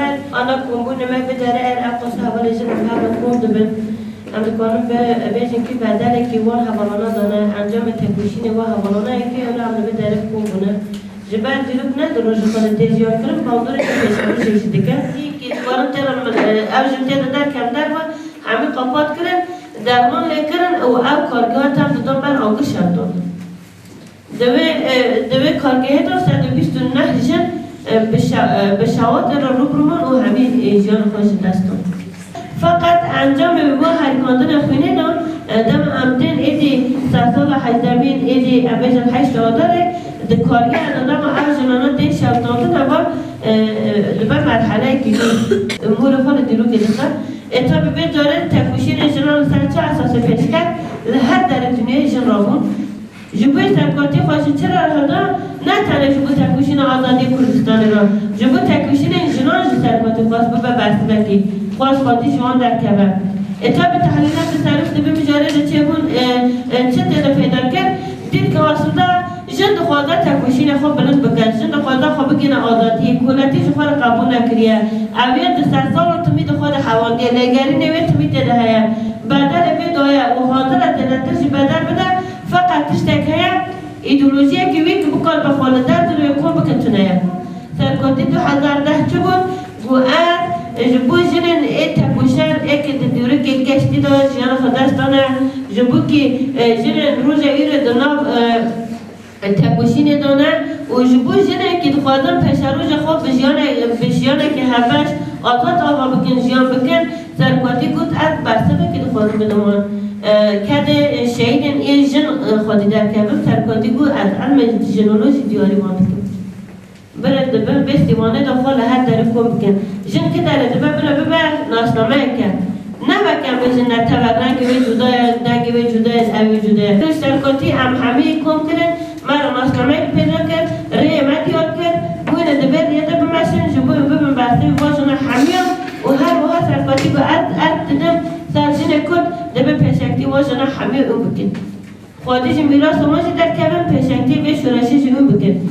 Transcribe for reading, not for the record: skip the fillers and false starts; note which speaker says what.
Speaker 1: بعد أنا كومبون ما بداره أقصى حوالی جنم هم کم دبن هم دکانم به بیشتر کی بداره کی وان حوالانا دانه انجام تکوشین و حوالانا کی اونا هم بداره کومبونه جبر دیروب نداره جفان تیزیار کنم باوداره که پیشانی جیش دیگر کی دوارم ترم اوجم تر در کم در و همه قاپات کردن درمان لیکرن او کارگاه هم دادم بر آگه شدن دوی کارگاه دار 129 جن به شوات را روبرومان و همین جان خوش دستان فقط انجام با هرکاندن خونه دان دم امدن ایدی سرسال حیدربین ایدی ابیجن 8 داره ده کارگاه دادم او جنانا دین شبتانده نبار لبر مرحله که امور خود دیرو گرفته اتا ببین داره تکوشین جنان سر چه اساس پیش کرد لحد در دنیای جن رابون جبوی سرکاتی خواشی چرا هدا نه تنه جبو تکوشین آزادی کردستان را جبو تکوشین جنان سرکاتی خواست ببه برسبکی خواست خواهدی جوان در کبه اتا به تحلیلات تصرف دبی مجاره چه بون چه تیده پیدا کرد دید که اصلا جند خواهده تکوشین خوب بلند بکن جند خواهده خوب بگین آزادی کولتی جفار قبول نکریه اوید دستر سال رو تمید خود حواندیه نگری نوید تمید تیده هیا بدل بید آیا و حاضر تیده بدل بده فقط تشتک هیا ایدولوژی که وی که بکار بخواله درد رو یکون بکنتونه سرکاتی 2010 چه بود گو جبو جنن ای تکوشن ای که دیوره که گشتی داشت جنن خداستانه جبو که جنن روز ایره دناب تکوشین دانه و جبو جنن که دخوادم پشروج خوب بجیانه که همش آقات آقا بکن جیان بکن سرکاتی گود از برسبه که دخوادم بدمان کده شهیدن ای جن خودی در کبم سرکاتی گود از علم جنولوژی دیاری ما بکن برد دبر بس دیوانه داخل هر طرف کن بکن جن که در دبر ببر ناسنامه کن نه بکن بزن نتبر نگی وی جدای نگی وی جدای از اوی جدای توی سرکاتی هم همه کم کردن مرا ناسنامه پیدا کرد ری مدیار کرد بوین دبر یاده بمشن جبوی ببین بسته باشن همیم و هر وها سرکاتی با اد ددم سرجین کد دبر پیشکتی باشن همه اون بکن خودش میراث ماشی در کبن پیشکتی به شورشی اون بکن